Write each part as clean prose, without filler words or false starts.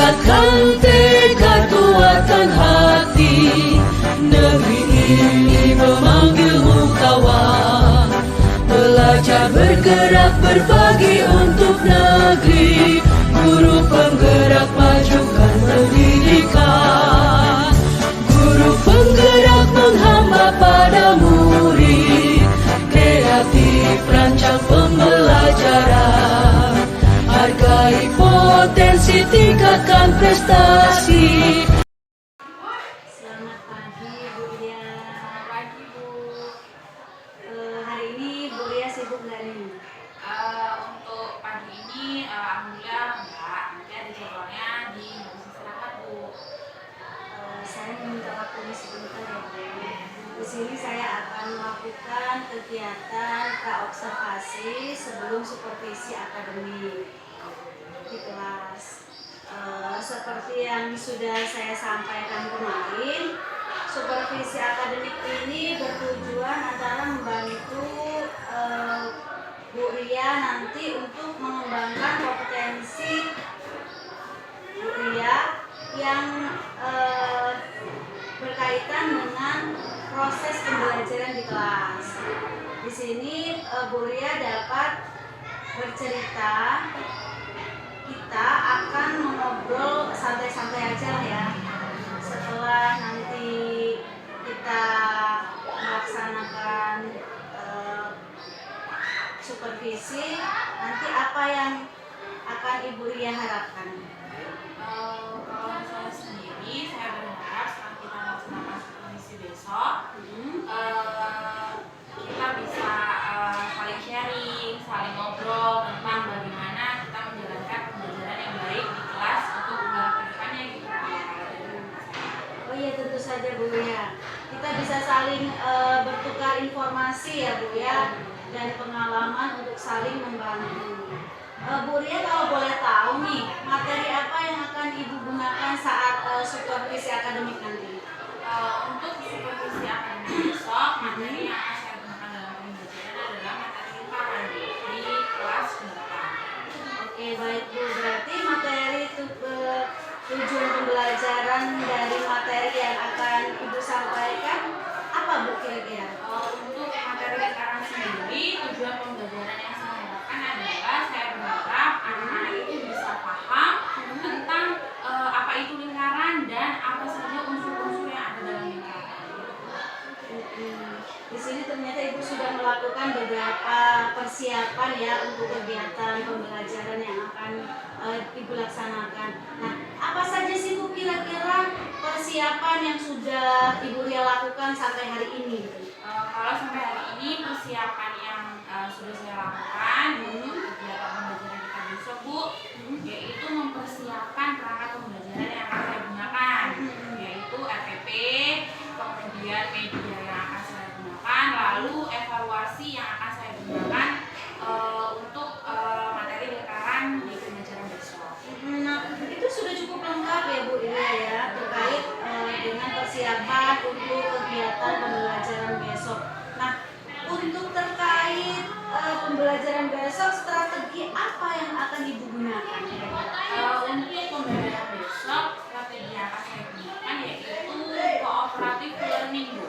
tingkatkan tekad kuatkan hati. Negeri ini memanggilmu kawan, belajar bergerak berbagi untuk negeri. Guru penggerak majukan pendidikan, guru penggerak menghamba pada murid, kreatif rancang pembelajaran, hargai potensi tingkatkan prestasi. Selamat pagi Bu Lia. Selamat pagi Bu. Hari ini Bu Lia sibuk nggak nih? Untuk pagi ini alhamdulillah enggak. Nanti ada jadwalnya di habis istirahat Bu. Saya meminta waktunya sebentar ya Bu. Di sini saya akan melakukan kegiatan praobservasi sebelum supervisi akademik di kelas. Seperti yang sudah saya sampaikan kemarin, supervisi akademik ini bertujuan adalah membantu Bu Ria nanti untuk mengembangkan kompetensi Bu Ria yang berkaitan dengan proses pembelajaran di kelas. Di sini Bu Ria dapat bercerita. Kita akan mengobrol santai-santai aja lah ya. Setelah nanti kita melaksanakan supervisi, nanti apa yang akan Ibu Ria harapkan? Kalau saya sendiri, saya berharap setelah kita melaksanakan supervisi besok, kita bisa saling sharing, saling ngobrol tentang bagaimana kita menjalankan pembelajaran yang baik di kelas untuk kedepannya gitu. Oh iya, tentu saja Bu ya. Kita bisa saling bertukar informasi ya Bu ya, dan pengalaman untuk saling membantu. Bu Ria, kalau boleh tahu nih, materi apa yang akan Ibu gunakan saat supervisi akademik nanti? Untuk supervisi akademik besok, materi yang akan saya gunakan dalam pembelajaran adalah materi lingkaran di kelas 8. Oke, baik Bu. Berarti materi tujuan pembelajaran dari materi yang akan Ibu sampaikan apa Bu kira-kira? Untuk materi lingkaran sendiri, tujuan pembelajaran yang saya harapkan adalah saya berharap anak-anak itu bisa paham tentang apa itu lingkaran dan apa saja unsur-unsur yang ada dalam lingkaran. Di sini ternyata Ibu sudah melakukan beberapa persiapan ya untuk kegiatan pembelajaran yang akan Ibu laksanakan. Nah, apa saja sih Bu kira-kira persiapan yang sudah Ibu Ria lakukan sampai hari ini? Kalau sampai hari ini persiapan yang sudah saya lakukan untuk kegiatan pembelajaran kita besok Bu, yaitu mempersiapkan perangkat pembelajaran yang akan saya gunakan, yaitu RPP, kemudian media yang akan saya gunakan, lalu evaluasi yang akan saya gunakan untuk materi lingkaran di pembelajaran besok. Nah, itu sudah cukup lengkap ya Bu Ria ya, terkait dengan persiapan untuk kegiatan pembelajaran besok. Nah, untuk terkait pembelajaran besok, strategi apa yang akan Ibu gunakan? Untuk pembelajaran besok, strategi yang akan saya gunakan yaitu cooperative learning Bu.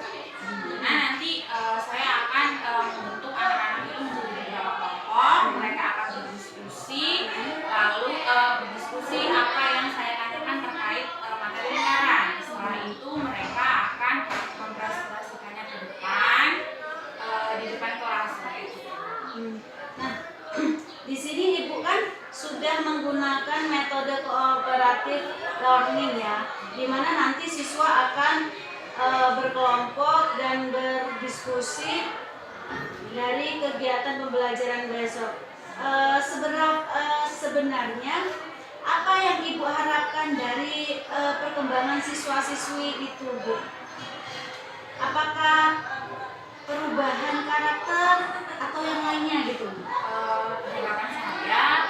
Nah, nanti saya akan membentuk anak-anak itu menjadi beberapa kelompok, mereka akan berdiskusi, lalu berdiskusi apa yang saya tanyakan terkait materi lingkaran. Setelah itu mereka akan mempresentasikannya ke depan, di depan kelas gitu. Nah, di sini Ibu kan sudah menggunakan metode cooperative learning ya, di mana nanti siswa akan berkelompok dan berdiskusi dari kegiatan pembelajaran besok. Sebenarnya apa yang Ibu harapkan dari perkembangan siswa-siswi itu Bu? Apakah perubahan karakter atau yang lainnya gitu? Harapan saya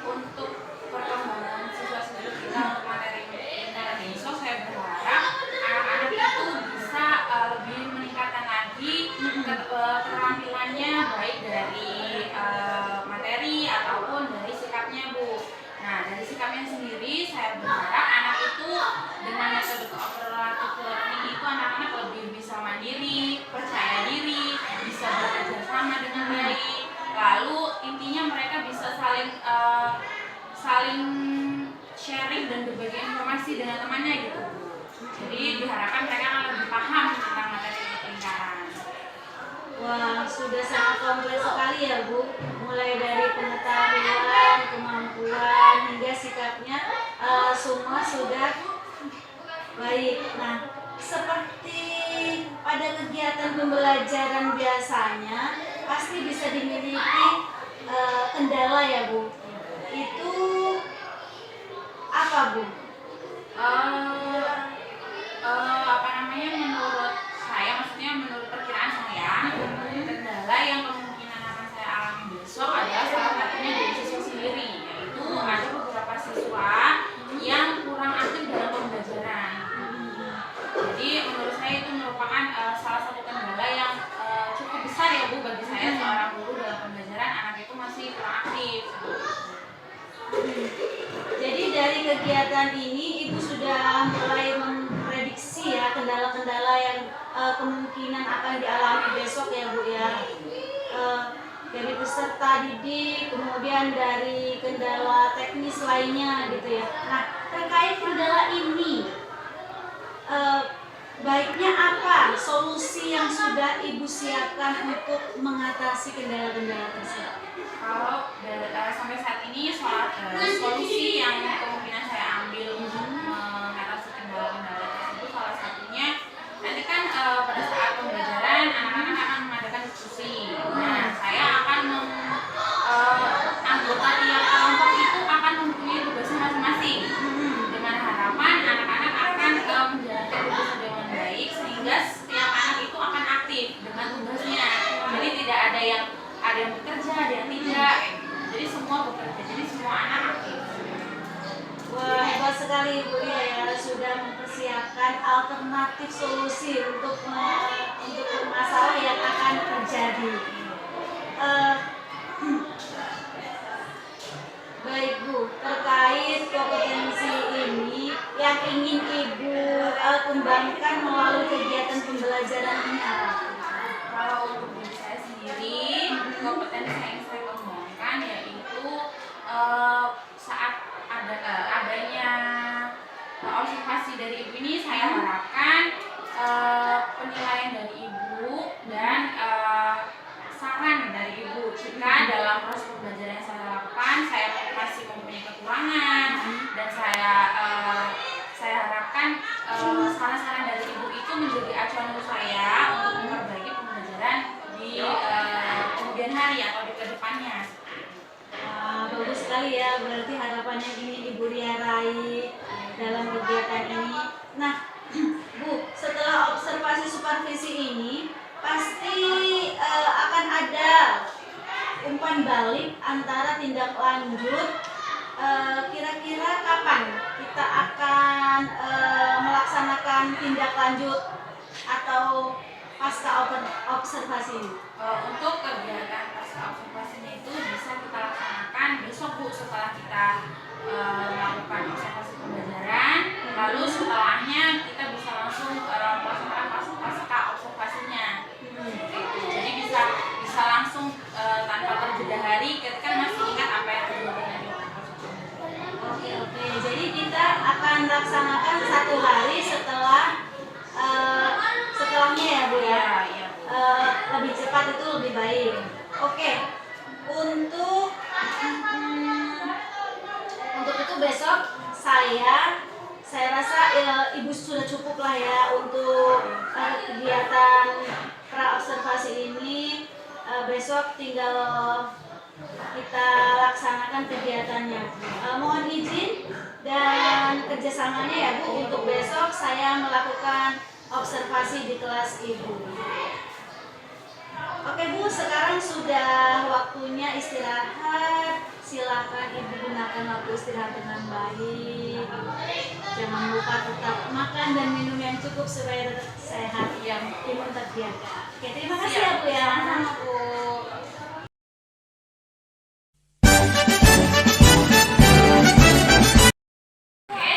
untuk perkembangan siswa-siswi kita untuk materi lingkaran besok, saya berharap anak-anak itu bisa lebih meningkatkan lagi keterampilannya, baik dari materi ataupun dari sikapnya Bu. Nah, dari saya berharap anak itu dengan metode cooperative learning itu anak-anak lebih bisa mandiri, percaya diri, bisa bekerja sama dengan baik. Lalu intinya mereka bisa saling sharing dan berbagi informasi dengan temannya gitu. Jadi diharapkan mereka akan lebih paham tentang materi lingkaran. Wah, sudah sangat kompleks sekali ya Bu. Mulai dari pengetahuan, kemampuan, hingga sikapnya semua sudah baik. Nah, seperti pada kegiatan pembelajaran biasanya pasti bisa dimiliki kendala ya Bu. Itu apa Bu? Menurut saya, maksudnya menurut perkiraan saya, kendala yang kemungkinan akan saya alami besok adalah salah satunya dari siswa sendiri, yaitu ada beberapa siswa yang kurang aktif dalam pembelajaran. Jadi menurut saya itu merupakan salah satu kendala yang cukup besar ya Bu bagi saya seorang guru dalam pembelajaran anak itu masih kurang aktif. Jadi dari kegiatan ini Ibu sudah mulai memprediksi ya kendala-kendala yang kemungkinan akan dialami besok ya Bu ya. Dari peserta didik, kemudian dari kendala teknis lainnya gitu ya. Nah, terkait kendala ini baiknya apa solusi yang sudah Ibu siapkan untuk mengatasi kendala-kendala tersebut? Kalau sampai saat ini solusi yang kemungkinan saya ambil untuk mengatasi kendala-kendala tersebut, salah satunya nanti kan pada saat pembelajaran anak-anak akan mengadakan diskusi. Nah, saya akan anggota tiap kelompok itu akan mempunyai tugasnya masing-masing dengan harapan anak-anak akan menjalankan tugasnya dengan baik sehingga setiap anak itu akan aktif dengan tugasnya. Jadi tidak ada yang bekerja, ada yang tidak. Jadi semua bekerja, jadi semua anak aktif. Wah, hebat sekali Ibu ya, sudah mempersiapkan alternatif solusi untuk masalah yang akan terjadi. Baik Bu, terkait kompetensi ini yang ingin Ibu kembangkan melalui kegiatan pembelajaran ini apa? Kalau untuk diri saya sendiri, kompetensi yang saya kembangkan yaitu saat adanya observasi dari Ibu ini, saya harapkan penilaian dari Ibu dan saran dari Ibu jika dalam proses pembelajaran yang saya lakukan saya masih mempunyai kekurangan dan saya harapkan saran-saran dari Ibu itu menjadi acuan untuk saya untuk memperbaiki pembelajaran di kemudian hari atau di kedepannya. Bagus sekali ya, berarti harapannya ingin Ibu raih dalam kegiatan ini. Nah, Bu, setelah observasi supervisi ini pasti akan ada umpan balik antara tindak lanjut. Kira-kira kapan kita akan melaksanakan tindak lanjut atau pasca observasi ini? Untuk kegiatan pasca observasinya itu bisa kita laksanakan besok Bu, setelah kita melakukan observasi pembelajaran, lalu setelahnya kita bisa langsung melaksanakan pasca observasinya. Jadi bisa langsung tanpa terjeda hari, kita kan masih ingat apa yang terjadi di Oke, jadi kita akan laksanakan 1 hari setelahnya ya Bu ya. Iya, Bu. Lebih cepat itu lebih baik. Oke, untuk itu besok saya rasa Ibu sudah cukup lah ya untuk kegiatan pra-observasi ini. Besok tinggal kita laksanakan kegiatannya. Mohon izin dan kerjasamanya ya Bu, untuk besok saya melakukan observasi di kelas Ibu. Oke Bu, sekarang sudah waktunya istirahat. Silakan Ibu gunakan waktu istirahat dengan baik. Jangan lupa tetap makan dan minum yang cukup supaya tetap sehat, yang imun terjaga. Oke, terima kasih ya Bu ya. Sama Bu. Oke,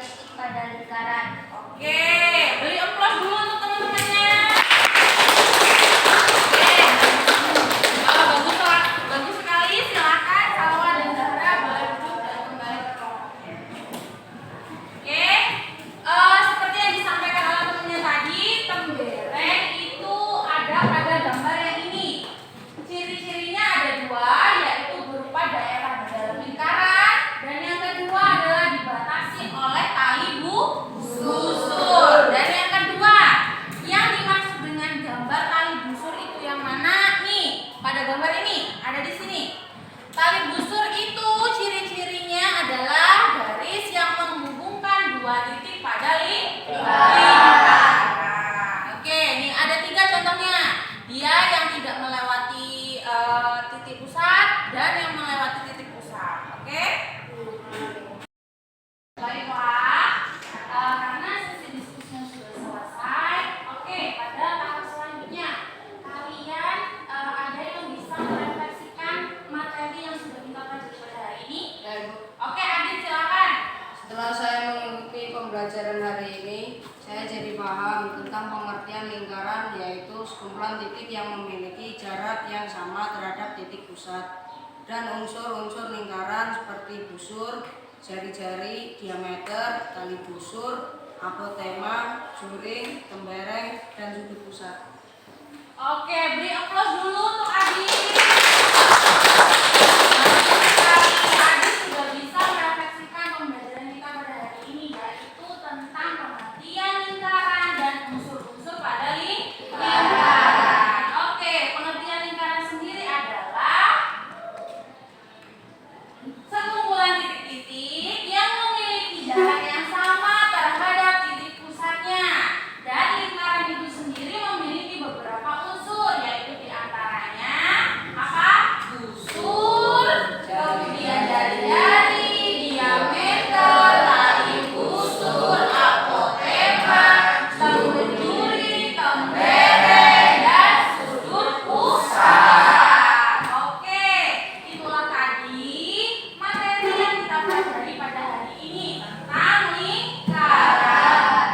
titik pada lingkaran. Oke, beri aplaus dulu untuk teman-temannya. Oke, bagus sekali. Silakan Salwa dan Zahra boleh duduk dan kembali ke kelompoknya. Oke, seperti yang disampaikan oleh temannya tadi, tembereng itu ada pada gambar yang ini. Ciri-cirinya ada dua, yaitu berupa daerah di dalam lingkaran, dan yang kedua adalah dibatasi oleh tali busur. Dan yang kedua, yang dimaksud dengan gambar tali busur itu yang mana? Nih, pada gambar ini ada di sini. Tali busur itu ciri-cirinya adalah garis yang menghubungkan dua titik pada lingkaran. Oke, ini ada 3 contohnya. Dia yang tidak melewati titik pusat dan yang melewati titik pusat. Oke? Baiklah, karena sesi diskusinya sudah selesai. Oke, pada tahap selanjutnya kalian ada yang bisa merefleksikan materi yang sudah kita pelajari pada hari ini? Ya, Ibu. Oke, Adit silakan. Setelah saya mengikuti pembelajaran hari ini, saya jadi paham tentang pengertian lingkaran, yaitu sekumpulan titik yang memiliki jarak yang sama terhadap titik pusat, dan unsur-unsur lingkaran seperti busur, jari-jari, diameter, tali busur, apotema, juring, tembereng, dan sudut pusat. Oke, beri aplaus dulu untuk Adit. Adit sudah bisa merefleksikan pembelajaran kita pada hari ini, yaitu tentang pengertian lingkaran dan unsur-unsur pada lingkaran. Oke, pengertian lingkaran sendiri adalah sekumpulan titik-titik yang memiliki jarak yang sama terhadap titik pusatnya. Dan lingkaran itu sendiri memiliki beberapa unsur, yaitu diantaranya apa? Busur, kemudian jari-jari, diameter, tali busur, apotema, tembereng, dan sudut pusat. Oke, itulah tadi materi yang kita pelajari pada hari ini tentang lingkaran.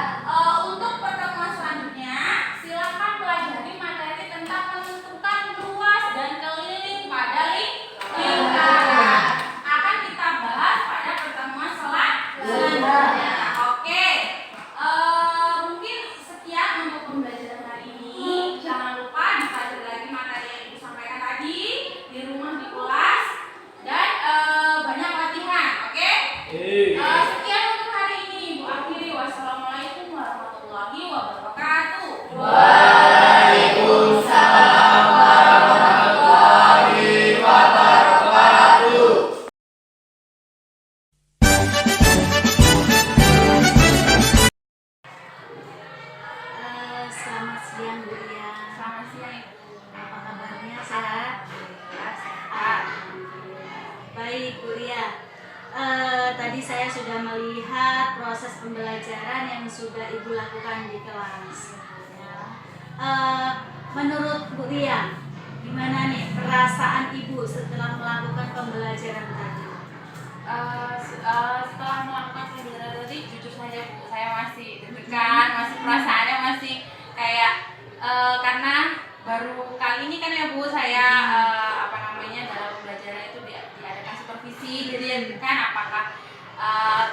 Untuk pertemuan selanjutnya, silakan pelajari materi tentang menentukan luas dan keliling pada lingkaran. Akan kita bahas pada pertemuan selanjutnya. Oke, mungkin sekian untuk pembelajaran hari ini. Jangan lupa dipelajari lagi materi yang Ibu sampaikan tadi di rumah, di kelas, dan banyak latihan. Oke? Sekian untuk hari ini. Ibu akhiri. Wassalamualaikum warahmatullahi wabarakatuh. Selamat siang Bu Ria. Selamat siang, Ibu. Apa kabarnya? Sehat? Sehat. Baik Bu Ria. Tadi saya sudah melihat proses pembelajaran yang sudah Ibu lakukan di kelas. Ya. Menurut Bu Ria, gimana nih perasaan Ibu setelah melakukan pembelajaran tadi? Setelah melakukan pembelajaran tadi, jujur saja Bu, saya masih deg-degan, masih perasaannya masih kayak karena baru kali ini kan ya Bu, saya dalam pembelajaran itu diadakan supervisi, jadi ya deg-degan apakah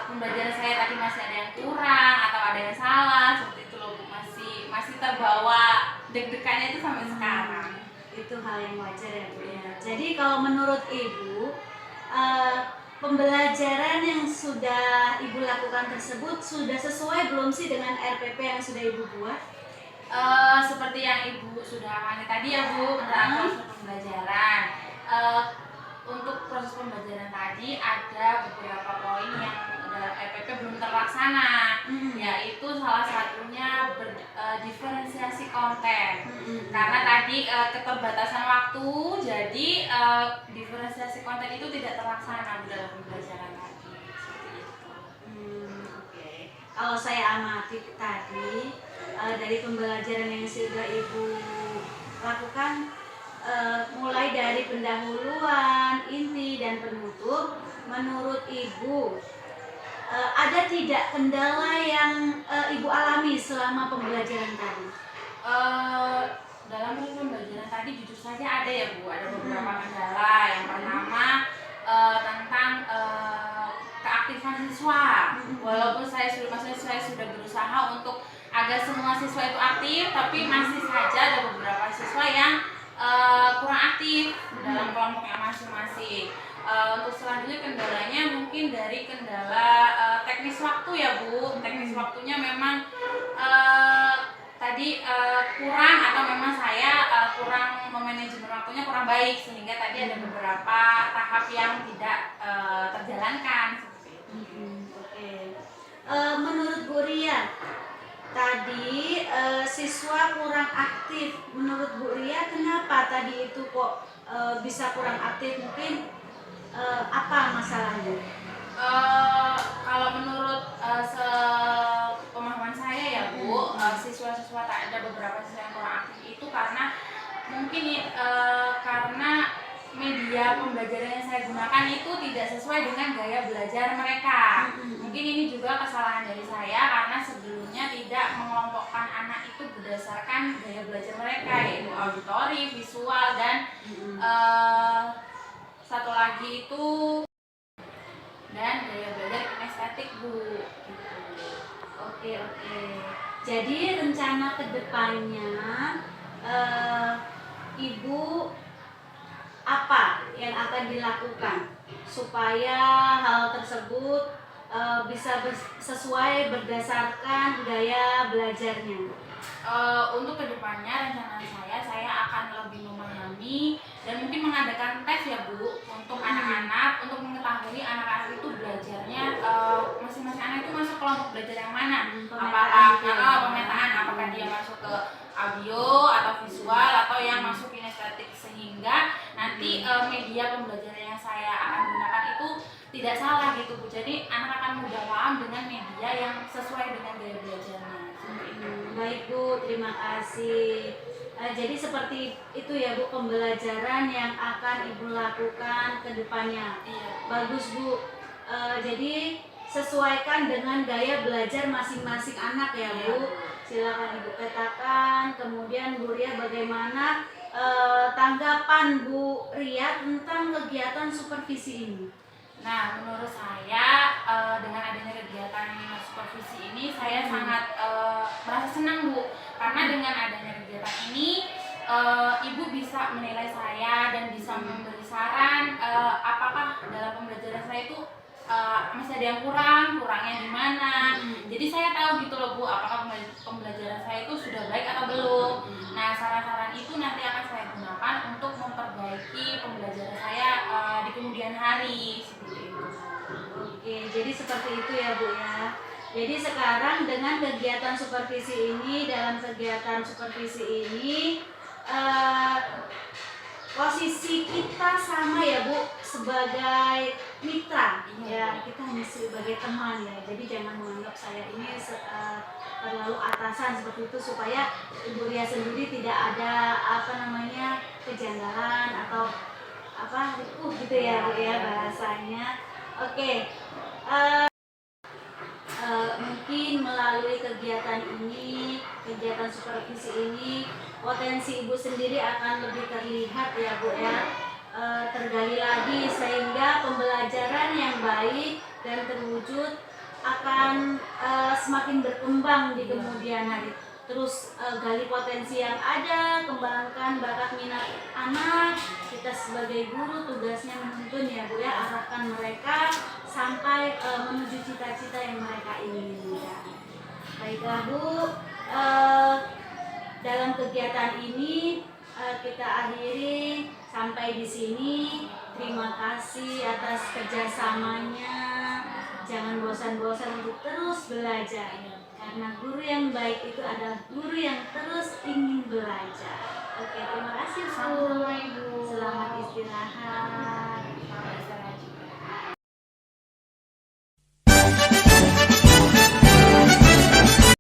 pembelajaran saya tadi masih ada yang kurang atau ada yang salah, seperti itu loh Bu, masih terbawa deg-degannya itu sampai sekarang. Itu hal yang wajar ya Bu ya. Jadi kalau menurut Ibu, pembelajaran yang sudah Ibu lakukan tersebut sudah sesuai belum sih dengan RPP yang sudah Ibu buat? Seperti yang Ibu sudah amati tadi ya Bu, tentang proses pembelajaran. Untuk proses pembelajaran tadi ada beberapa poin yang dalam RPP belum terlaksana, yaitu salah satunya diferensiasi konten. Karena tadi keterbatasan waktu, jadi diferensiasi konten itu tidak terlaksana dalam pembelajaran tadi. Seperti itu. Oke. Kalau saya amati tadi dari pembelajaran yang sudah Ibu lakukan, mulai dari pendahuluan, inti, dan penutup, menurut Ibu ada tidak kendala yang Ibu alami selama pembelajaran tadi? Dalam proses pembelajaran tadi jujur saja ada ya Bu, ada beberapa kendala. Yang pertama tentang keaktifan siswa. Walaupun maksudnya saya sudah berusaha untuk agar semua siswa itu aktif, tapi masih saja ada beberapa siswa yang kurang aktif dalam kelompoknya masing-masing. Untuk selanjutnya kendalanya mungkin dari kendala teknis waktu ya Bu. Teknis waktunya memang tadi kurang, atau memang saya kurang memanajemen waktunya kurang baik, sehingga tadi ada beberapa tahap yang tidak terjalankan seperti itu. Oke. Menurut Bu Ria, tadi siswa kurang aktif. Menurut Bu Ria, kenapa tadi itu kok bisa kurang aktif? Mungkin apa masalahnya? Kalau menurut pemahaman saya ya Bu, siswa-siswa tak ada beberapa siswa yang kurang aktif itu karena mungkin karena media pembelajaran yang saya gunakan itu tidak sesuai dengan gaya belajar mereka. Mungkin ini juga kesalahan dari saya karena sebelumnya tidak mengelompokkan anak itu berdasarkan gaya belajar mereka, yaitu auditori, visual, dan satu lagi itu dan gaya belajar kinestetik Bu. Oke. Jadi rencana kedepannya Ibu apa yang akan dilakukan supaya hal tersebut bisa sesuai berdasarkan gaya belajarnya? Untuk kedepannya rencana saya akan lebih memahami dan mungkin mengadakan tes ya Bu untuk anak-anak, untuk mengetahui anak-anak itu belajarnya masing-masing anak itu masuk kelompok belajar yang mana. Pemetaan apakah dia masuk ke audio atau visual atau yang masuk kinestetik, sehingga nanti media pembelajaran yang saya akan gunakan itu tidak salah gitu Bu. Jadi anak akan mudah paham dengan media yang sesuai dengan gaya belajarnya. Baik Bu, terima kasih. Jadi seperti itu ya Bu, pembelajaran yang akan Ibu lakukan ke depannya. Iya. Bagus Bu. Jadi sesuaikan dengan gaya belajar masing-masing anak ya Bu. Silakan Ibu petakan. Kemudian Bu Ria, bagaimana tanggapan Bu Ria tentang kegiatan supervisi ini? Nah, menurut saya dengan adanya kegiatan supervisi ini saya sangat merasa senang Bu, karena dengan adanya kegiatan ini Ibu bisa menilai saya dan bisa memberi saran apakah dalam pembelajaran saya itu masih ada yang kurangnya di mana. Jadi saya tahu gitu loh Bu, apakah pembelajaran saya itu sudah baik atau belum. Nah, saran-saran itu nanti akan saya gunakan untuk memperbaiki pembelajaran saya di kemudian hari, seperti itu. Oke, jadi seperti itu ya Bu ya. Jadi sekarang dengan kegiatan supervisi ini, dalam kegiatan supervisi ini posisi kita sama ya Bu, sebagai mitra ya, kita hanya sebagai teman ya. Jadi jangan menganggap saya ini terlalu atasan seperti itu, supaya Ibu Ria sendiri tidak ada kejanggalan atau gitu ya Bu ya bahasanya. Oke. Mungkin melalui kegiatan ini, kegiatan supervisi ini, potensi Ibu sendiri akan lebih terlihat ya Bu ya, tergali lagi, sehingga pembelajaran yang baik dan terwujud akan semakin berkembang di kemudian hari. Terus gali potensi yang ada, kembangkan bakat minat anak. Kita sebagai guru tugasnya menuntun ya Bu ya, arahkan mereka sampai menuju cita-cita yang mereka inginkan. Baiklah Bu, dalam kegiatan ini kita akhiri sampai di sini. Terima kasih atas kerjasamanya. Jangan bosan-bosan untuk terus belajar, karena guru yang baik itu adalah guru yang terus ingin belajar. Oke, terima kasih Bu. Sama-sama Ibu. Selamat istirahat.